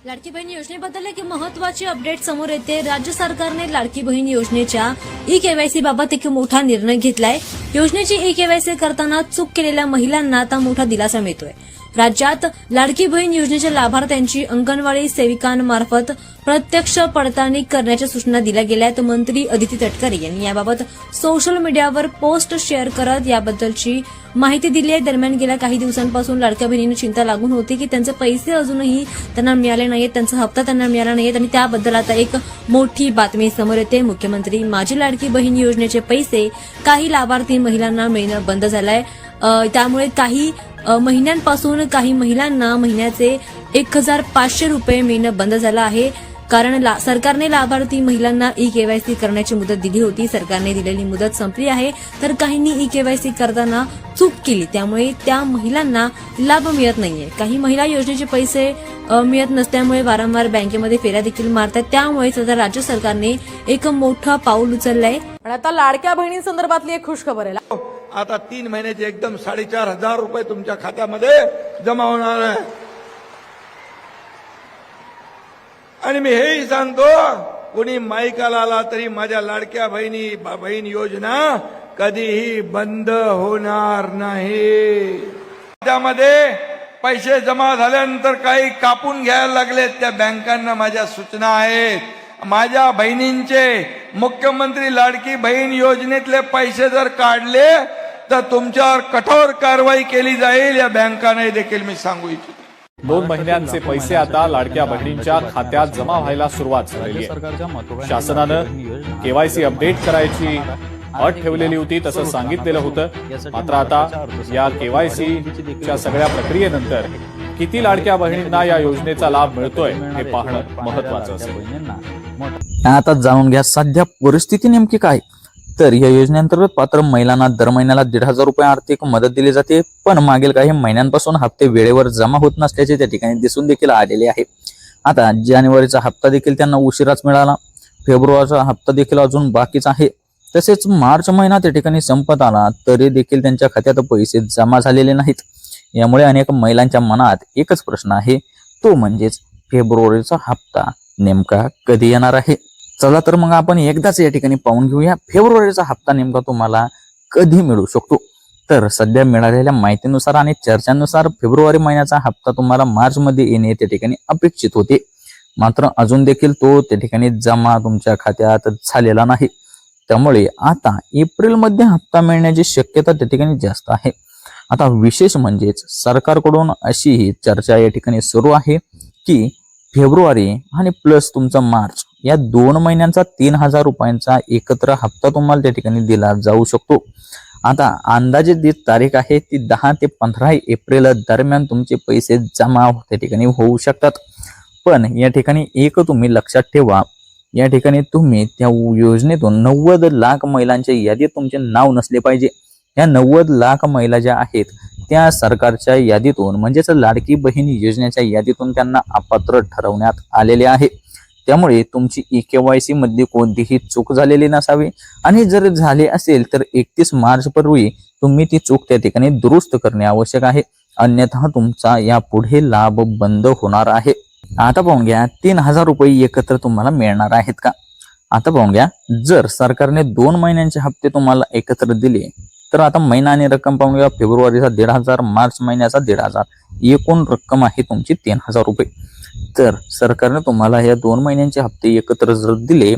लाडकी बहीण योजनेबद्दल एक महत्वाची अपडेट समोर येते। राज्य सरकारने लाडकी बहीण योजनेच्या ई-केवायसी बाबत एक मोठा निर्णय घेतलाय। योजनेची ई-केवायसी करताना चूक केलेल्या महिलांना आता मोठा दिलासा मिळतोय। राज्यात लाडकी बहीण योजनेच्या लाभार्थ्यांची अंगणवाडी सेविकांमार्फत प्रत्यक्ष पडताळणी करण्याच्या सूचना दिल्या गेल्यात। मंत्री अदिती तटकरे यांनी याबाबत सोशल मीडियावर पोस्ट शेअर करत याबद्दलची माहिती दिली आहे। दरम्यान गेल्या काही दिवसांपासून लाडक्या बहिणींना चिंता लागून होती की त्यांचे पैसे अजूनही त्यांना मिळाले नाहीत, त्यांचा हप्ता त्यांना मिळाला नाहीत आणि त्याबद्दल आता एक मोठी बातमी समोर येते। मुख्यमंत्री माझी लाडकी बहीण योजनेचे पैसे काही लाभार्थी महिलांना मिळणं बंद झालंय। त्यामुळे काही महिन्यांपासून काही महिलांना महिन्याचे 1500 रुपये मिळणं बंद झालं आहे। कारण सरकारने लाभार्थी महिलांना ई-केवायसी करण्याची मुदत दिली होती। सरकारने दिलेली मुदत संपली आहे, तर काहींनी ई-केवायसी करताना चूक केली, त्यामुळे त्या महिलांना लाभ मिळत नाहीये। काही महिला योजनेचे पैसे मिळत नसल्यामुळे वारंवार बँकेमध्ये फेऱ्या देखील मारतात। त्यामुळे आता राज्य सरकारने एक मोठं पाऊल उचललंय। आणि आता लाडक्या बहिणींसंदर्भातली एक खुश खबर आहे। आता 3 महिन्याचे एकदम 4500 रुपये तुमच्या खात्यामध्ये जमा होणार आहे। आणि मी हेही सांगतो, कोणी माईकाला आला तरी माझ्या लाडक्या बहीण योजना कधीही बंद होणार नाही। त्यामध्ये पैसे जमा झाल्यानंतर काही कापून घ्यायला लागलेत, त्या बँकांना माझ्या सूचना आहेत। माझ्या बहिणींचे मुख्यमंत्री लाडकी बहीण योजनेतले पैसे जर काढले तर तुमच्यावर कठोर कारवाई केली जाईल, या बँकांना देखील मी सांगू इच्छितो। 2 महिन्यांचे पैसे आता लाडक्या बहिणींच्या खात्यात जमा व्हायला सुरुवात झाली आहे। शासनानं केवायसी अपडेट करायची अट ठेवलेली होती, तसं सांगितलेलं होतं। मात्र आता या केवायसीच्या सगळ्या प्रक्रियेनंतर किती लाडक्या बहिणींना या योजनेचा लाभ मिळतोय हे पाहणं महत्वाचं असेल। आता जाणून घ्या सध्या परिस्थिती नेमकी काय। तर या योजनेअंतर्गत पात्र महिलांना दर महिन्याला 1500 रुपये आर्थिक मदत दिली जाते, पण मागील काही महिन्यांपासून हप्ते वेळेवर जमा होत नसल्याचे त्या ठिकाणी दिसून देखील आलेले आहे। आता जानेवारीचा हप्ता देखील त्यांना उशिराच मिळाला, फेब्रुवारीचा हप्ता देखील अजून बाकीच आहे, तसेच मार्च महिना त्या ठिकाणी संपत आला तरी देखील त्यांच्या खात्यात पैसे जमा झालेले नाहीत। यामुळे अनेक महिलांच्या मनात एकच प्रश्न आहे, तो म्हणजेच फेब्रुवारीचा हप्ता नेमका कधी येणार आहे। चला तर मग आपण एकदाच या ठिकाणी पाहून घेऊया फेब्रुवारीचा हप्ता नेमका तुम्हाला कधी मिळू शकतो। तर सध्या मिळालेल्या माहितीनुसार आणि चर्चांनुसार फेब्रुवारी महिन्याचा हप्ता तुम्हाला मार्च मध्ये येणे त्या ठिकाणी अपेक्षित होते, मात्र अजून देखील तो त्या ठिकाणी जमा तुमच्या खात्यात झालेला नाही। त्यामुळे आता एप्रिल मध्ये हप्ता मिळण्याची शक्यता त्या ठिकाणी जास्त आहे। आता विशेष म्हणजेच सरकारकडून अशी चर्चा या ठिकाणी सुरू आहे की फेब्रुवारी आणि प्लस तुमचा मार्च या 2 महिन्यांचा 3000 रुपयांचा एकत्र हप्ता तुम्हाला त्या ठिकाणी दिला जाऊ शकतो। आता अंदाजे जी तारीख आहे ती 10 ते 15 एप्रिल दरम्यान तुमचे पैसे जमा त्या ठिकाणी होऊ शकतात। पण या ठिकाणी एक तुम्ही लक्षात ठेवा, या ठिकाणी तुम्ही त्या योजनेतून 90 लाख महिलांच्या यादीत तुमचे नाव नसले पाहिजे। या 90 लाख महिला ज्या आहेत त्या सरकारच्या यादीतून म्हणजेच लाडकी बहीण योजनेच्या यादीतून त्यांना अपात्र ठरवण्यात आलेले आहे। त्यामुळे तुमची ई-केवायसी मध्ये कोणतीही चूक झालेली नसावी, आणि जर झाले असेल तर 31 मार्च पूर्वी तुम्ही ती चूक त्या ठिकाणी दुरुस्त करणे आवश्यक आहे, अन्यथा तुमचा यापुढे लाभ बंद होणार आहे। आता पाहून घ्या 3000 रुपये एकत्र तुम्हाला मिळणार आहेत का। आता पाहून घ्या, जर सरकारने 2 महिन्यांचे हप्ते तुम्हाला एकत्र दिले तर आता महिना आणि रक्कम पाहून घ्या, फेब्रुवारीचा 1500, मार्च महिन्याचा 1500, एकूण रक्कम आहे तुमची 3000 रुपये। तर सरकारने तुम्हाला या 2 महिन्यांचे हप्ते एकत्र जर दिले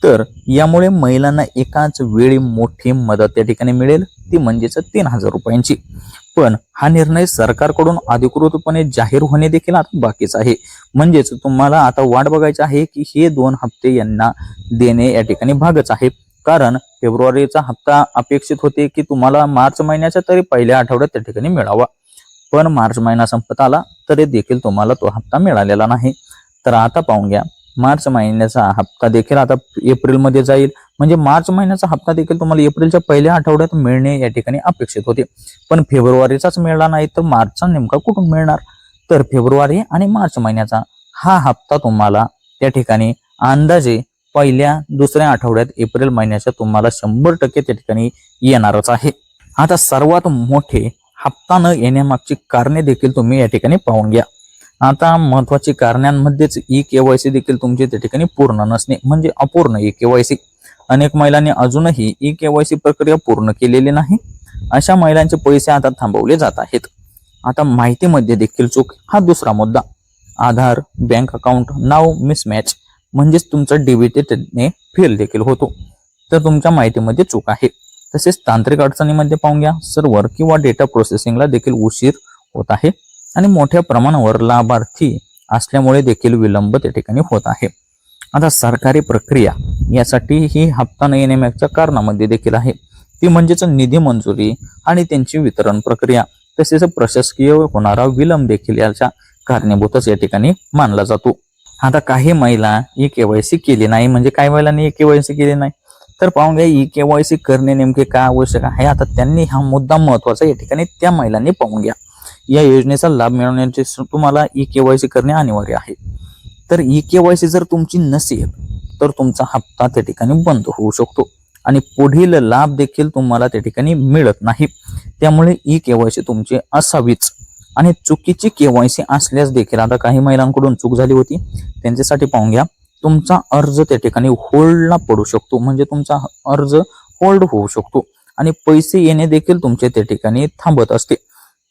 तर यामुळे महिलांना एकाच वेळी मोठी मदत त्या ठिकाणी मिळेल, ती म्हणजेच 3000 रुपयांची। पण हा निर्णय सरकारकडून अधिकृतपणे जाहीर होणे देखील आता बाकीच आहे। म्हणजेच तुम्हाला आता वाट बघायची आहे की हे 2 हप्ते यांना देणे या ठिकाणी भागच आहे। कारण फेब्रुवारीचा हप्ता अपेक्षित होते की तुम्हाला मार्च महिन्याच्या तरी पहिल्या आठवड्यात त्या ठिकाणी मिळावा, पण मार्च महिना संपत आला तरी देखील तुम्हाला तो हप्ता मिळालेला नाही। तर आता पाहून घ्या, मार्च महिन्याचा हप्ता देखील आता एप्रिल मध्ये जाईल, म्हणजे मार्च महिन्याचा हप्ता देखील तुम्हाला एप्रिलच्या पहिल्या आठवड्यात मिळणे या ठिकाणी अपेक्षित होते, पण फेब्रुवारीचाच मिळाला नाही तर मार्चचा नेमका कुठून मिळणार। तर फेब्रुवारी आणि मार्च महिन्याचा हा हप्ता तुम्हाला त्या ठिकाणी अंदाजे पहिल्या दुसऱ्या आठवड्यात एप्रिल महिन्याच्या तुम्हाला 100% त्या ठिकाणी येणारच आहे। आता सर्वात मोठे हप्ता न येण्यामागची कारणे देखील तुम्ही या ठिकाणी पाहून घ्या। आता महत्वाची कारणांमध्येच ई केवायसी देखील तुमची त्या ठिकाणी पूर्ण नसणे म्हणजे अपूर्ण ई केवायसी. अनेक महिलांनी अजूनही ई केवायसी प्रक्रिया पूर्ण केलेली नाही. अशा महिलांचे पैसे आता थांबवले जात आहेत. आता माहितीमध्ये देखील चूक हा दुसरा मुद्दा. आधार, बँक अकाउंट, नाव मिसमॅच म्हणजेच तुमचा डेबिटने फेल देखील होतो. तर तुमच्या माहितीमध्ये चूक आहे. तसेच तांत्रिक अडचणीमध्ये पाहून घ्या, सर्व्हर किंवा डेटा प्रोसेसिंगला देखील उशीर होत आहे आणि मोठ्या प्रमाणावर लाभार्थी असल्यामुळे देखील विलंब त्या ठिकाणी होत आहे. आता सरकारी प्रक्रिया यासाठी ही हप्ता न येण्यामागच्या कारणामध्ये देखील आहे. ती म्हणजेच निधी मंजुरी आणि त्यांची वितरण प्रक्रिया तसेच प्रशासकीय होणारा विलंब देखील याच्या कारणीभूतच या ठिकाणी मानला जातो. आता काही महिला ई केवायसी केली नाही म्हणजे काही महिलांनी ई केवायसी केली नाही. तर पाहून घ्या ई केवायसी करणे नेमके काय आवश्यक आहे. आता त्यांनी हा मुद्दा महत्वाचा या ठिकाणी त्या महिलांनी पाहून घ्या. या योजनेचा लाभ मिळवण्याचे तुम्हाला ई केवायसी करणे अनिवार्य आहे. तर ई केवायसी जर तुमची नसेल तर तुमचा हप्ता त्या ठिकाणी बंद होऊ शकतो आणि पुढील लाभ देखील तुम्हाला त्या ठिकाणी मिळत नाही. त्यामुळे ई केवायसी तुमची असावीच. आणि चुकीची केवायसी असल्यास देखील आता काही महिलांकडून चूक झाली होती त्यांच्यासाठी पाहून घ्या, तुमचा अर्ज त्या ठिकाणी होल्डला पडू शकतो म्हणजे तुमचा अर्ज होल्ड होऊ शकतो आणि पैसे येणे देखील तुमचे त्या ठिकाणी थांबत असते.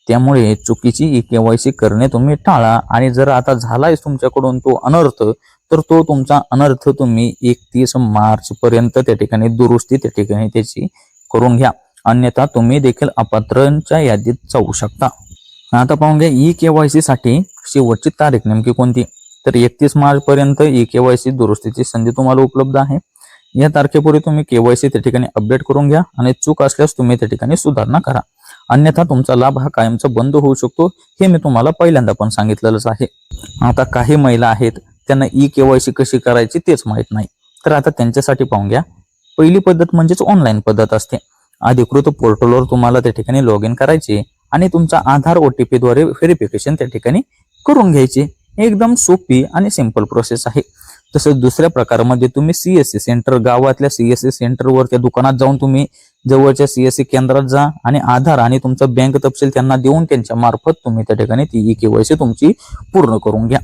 त्यामुळे चुकीची ई केवायसी करणे तुम्ही टाळा आणि जर आता झालाय तुमच्याकडून तो अनर्थ तर तो तुमचा अनर्थ तुम्ही 31 मार्च पर्यंत त्या ठिकाणी दुरुस्ती त्या ठिकाणी त्याची करून घ्या. अन्यथा तुम्ही देखील अपात्रांच्या यादीत जाऊ शकता. आता पाहून घ्या, ई केवायसी साठी शेवटची तारीख नेमकी कोणती. तर 31 मार्च पर्यंत ई केवायसी दुरुस्तीची संधी तुम्हाला उपलब्ध आहे. या तारखेपूर्वी तुम्ही केवायसी त्या ठिकाणी अपडेट करून घ्या आणि चूक असल्यास तुम्ही त्या ठिकाणी सुधारणा करा. अन्यथा तुमचा लाभ हा कायमचा बंद होऊ शकतो. हे मी तुम्हाला पहिल्यांदा पण सांगितलेलंच आहे. आता काही महिला आहेत त्यांना ई केवायसी कशी करायची तेच माहित नाही. तर आता त्यांच्यासाठी पाहून घ्या, पहिली पद्धत म्हणजेच ऑनलाईन पद्धत असते. अधिकृत पोर्टलवर तुम्हाला त्या ठिकाणी लॉग इन करायचे आणि तुमचा आधार OTP द्वारे व्हेरिफिकेशन त्या ठिकाणी करून घ्यायचे. एकदम सोपी आणि सिंपल प्रोसेस आहे. तसंच दुसऱ्या प्रकारामध्ये तुम्ही CSC सेंटर, गावातल्या CSC सेंटरवर त्या दुकानात जाऊन तुम्ही जवळच्या CSC केंद्रात जा आणि आधार आणि तुमचा बँक तपशील त्यांना देऊन त्यांच्या मार्फत तुम्ही त्या ठिकाणी ती ई केवायसी तुमची पूर्ण करून घ्या.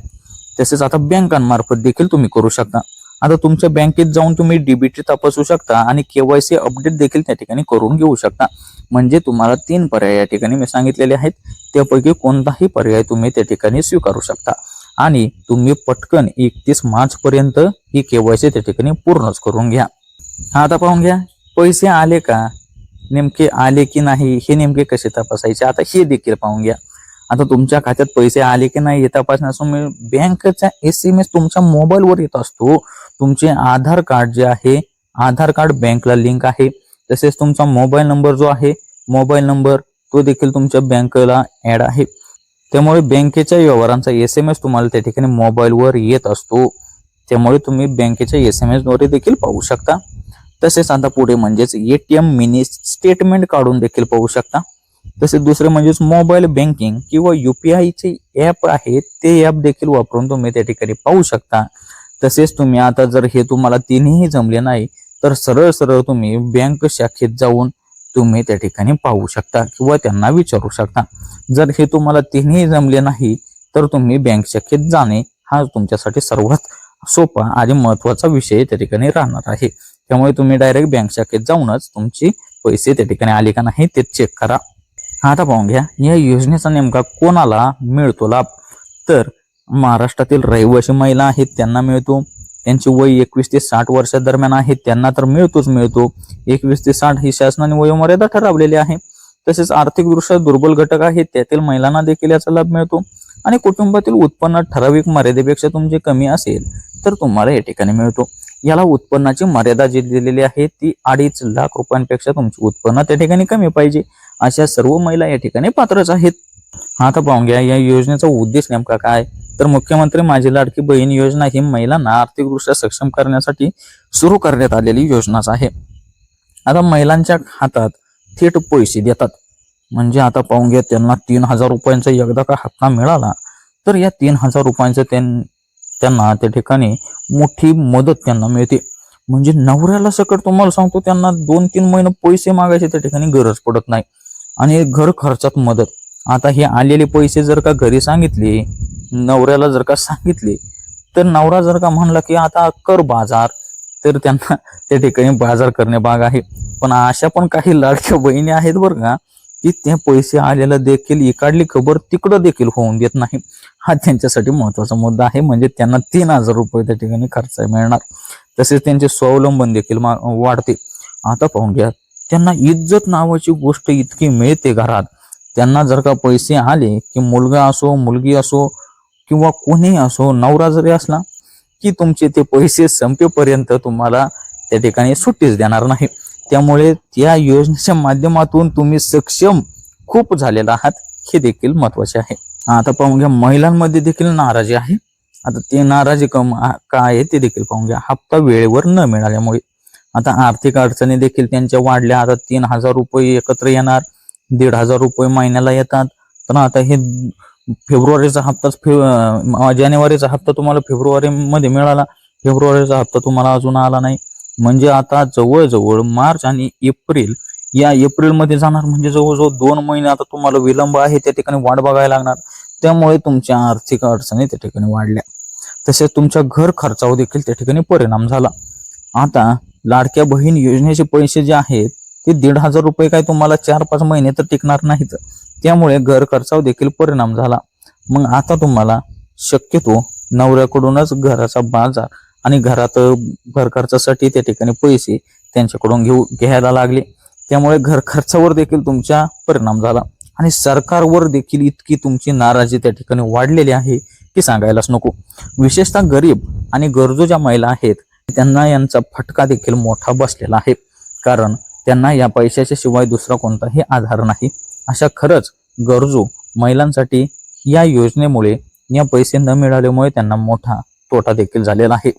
तसेच आता बँकांमार्फत देखील तुम्ही करू शकता. आता तुमच्या बँकेत जाऊन तुम्ही DBT तपासू शकता आणि केवायसी अपडेट देखील त्या ठिकाणी करून घेऊ शकता. म्हणजे तुम्हाला 3 पर्याय या ठिकाणी मी सांगितलेले आहेत. त्यापैकी कोणताही पर्याय तुम्ही त्या ठिकाणी स्वीकारू शकता आणि तुम्ही पटकन 31 मार्च पर्यंत ही केवायसी त्या ठिकाणी पूर्णच करून घ्या. आता पाहून घ्या, पैसे आले का, नेमके आले की नाही हे नेमके कसे तपासायचे आता हे देखील पाहून घ्या. आता तुमच्या खात्यात पैसे आले की नाही हे तपासण्यासाठी बँकेचा SMS तुमच्या मोबाईलवर येत असतो. तुमचे आधार कार्ड जे आहे, आधार कार्ड बँकला लिंक आहे. तसेच तुमचा मोबाईल नंबर जो आहे, मोबाईल नंबर तो देखील तुमच्या बँकेला ऍड आहे. त्यामुळे बँकेच्या व्यवहारांचा SMS तुम्हाला त्या ठिकाणी मोबाईलवर येत असतो. त्यामुळे तुम्ही बँकेच्या SMS द्वारे देखील पाहू शकता. तसेच आता पुढे म्हणजेच ATM मिनी स्टेटमेंट काढून देखील पाहू शकता. तसेच दुसरे म्हणजेच मोबाईल बँकिंग किंवा UPI चे ऍप आहे ते ऍप देखील वापरून तुम्ही त्या ठिकाणी पाहू शकता. तसेच तुम्ही आता जर हे तुम्हाला तिन्ही जमले नाही तर सरळ सरळ तुम्ही बँक शाखेत जाऊन तुम्ही त्या ठिकाणी पाहू शकता किंवा त्यांना विचारू शकता. जर हे तुम्हाला तिन्ही जमले नाही तर तुम्ही बँक शाखेत जाणे हा तुमच्यासाठी सर्वात सोपा आणि महत्वाचा विषय त्या ठिकाणी राहणार आहे. त्यामुळे तुम्ही डायरेक्ट बँक शाखेत जाऊनच तुमचे पैसे त्या ठिकाणी आले का नाही ते चेक करा. आता पाहून घ्या, या योजनेचा नेमका कोणाला मिळतो लाभ. तर महाराष्ट्रातील रहिवासी महिला आहेत त्यांना मिळतो. त्यांची वय 21 ते 60 वर्षादरम्यान आहे त्यांना तर मिळतो. 21 ते 60 ही शासनाने वयोमर्यादा ठरवलेली आहे. तसेच आर्थिकदृष्ट्या दुर्बल घटक आहेत त्यातील महिलांना देखील याचा लाभ मिळतो. आणि कुटुंबातील उत्पन्न ठराविक मर्यादेपेक्षा तुमचे कमी असेल तर तुम्हाला या ठिकाणी मिळतो. याला उत्पन्नाची मर्यादा जी दिलेली आहे ती 2.5 लाख रुपयांपेक्षा तुमचे उत्पन्न त्या ठिकाणी कमी पाहिजे. अशा सर्व महिला या ठिकाणी पात्रच आहेत. आता पाहून घ्या, या योजनेचा उद्देश नेमका काय. तर मुख्यमंत्री माझी लाडकी बहीण योजना ही महिलांना आर्थिकदृष्ट्या सक्षम करण्यासाठी सुरू करण्यात आलेली योजनाच आहे. आता महिलांच्या हातात थेट पैसे देतात. म्हणजे आता पाहून घ्या, त्यांना 3,000 रुपयांचा एकदा का हप्ता मिळाला तर या 3,000 रुपयांचं त्यांना त्या ठिकाणी मोठी मदत त्यांना मिळते. म्हणजे नवऱ्याला सकट तुम्हाला सांगतो त्यांना 2-3 महिने पैसे मागायचे त्या ठिकाणी गरज पडत नाही. आणि घर खर्चात मदत आता हे आलेले पैसे जर का घरी सांगितले, नवऱ्याला जर का सांगितले, तर नवरा जर का म्हणला की आता कर बाजार, तर त्यांना त्या ठिकाणी बाजार करणे भाग आहे. पण अशा पण काही लाडक्या बहिणी आहेत बरं का, की ते पैसे आलेला देखील इकडली खबर तिकडं देखील होऊन देत नाही. हा त्यांच्यासाठी महत्वाचा मुद्दा आहे. म्हणजे त्यांना 3,000 रुपये त्या ठिकाणी खर्च मिळणार. तसेच त्यांचे स्वावलंबन देखील वाढते. आता पाहून घ्या, त्यांना इज्जत नावाची गोष्ट इतकी मिळते घरात. त्यांना जर का पैसे आले की मुलगा असो, मुलगी असो किंवा कोणीही असो, नवरा जरी असला, की तुमचे ते पैसे संपेपर्यंत तुम्हाला त्या ठिकाणी सुट्टीच देणार नाही. त्यामुळे त्या योजनेच्या माध्यमातून तुम्ही सक्षम खूप झालेला आहात, हे देखील महत्वाचे आहे. आता पाहून घ्या, महिलांमध्ये देखील नाराजी आहे. आता ते नाराजी काय आहे ते देखील पाहून घ्या. हप्ता वेळेवर न मिळाल्यामुळे आता आर्थिक अडचणी देखील त्यांच्या वाढल्या. आता 3,000 रुपये एकत्र येणार, 1,500 रुपये महिन्याला येतात. पण आता हे फेब्रुवारीचा हप्ताच जानेवारीचा हप्ता तुम्हाला फेब्रुवारी मध्ये मिळाला, फेब्रुवारीचा हप्ता तुम्हाला अजून आला नाही. म्हणजे आता जवळजवळ मार्च आणि एप्रिल, या एप्रिलमध्ये जाणार. म्हणजे जवळजवळ 2 महिने आता तुम्हाला विलंब आहे, त्या ठिकाणी वाट बघायला लागणार. त्यामुळे तुमच्या आर्थिक अडचणी त्या ठिकाणी वाढल्या. तसेच तुमच्या घर खर्चावर देखील त्या ठिकाणी परिणाम झाला. आता लाडक्या बहीण योजनेचे पैसे जे आहेत ते 1,500 रुपये काय तुम्हाला 4-5 महिने तर टिकणार नाहीत. त्यामुळे घर खर्चावर देखील परिणाम झाला. मग आता तुम्हाला शक्यतो नवऱ्याकडूनच घराचा बाजार आणि घरात घर खर्चासाठी त्या ठिकाणी पैसे त्यांच्याकडून घ्यायला लागले. त्यामुळे घर खर्चावर देखील तुमचा परिणाम झाला आणि सरकारवर देखील इतकी तुमची नाराजी त्या ठिकाणी वाढलेली आहे की सांगायलाच नको. विशेषतः गरीब आणि गरजू ज्या महिला आहेत त्यांना यांचा फटका देखील मोठा बसलेला आहे. कारण त्यांना या पैशाच्या शिवाय दुसरा कोणताही आधार नाही. अशा खरंच गरजू महिलांसाठी या योजनेमुळे, या पैसे न मिळाल्यामुळे त्यांना मोठा तोटा देखील झालेला आहे.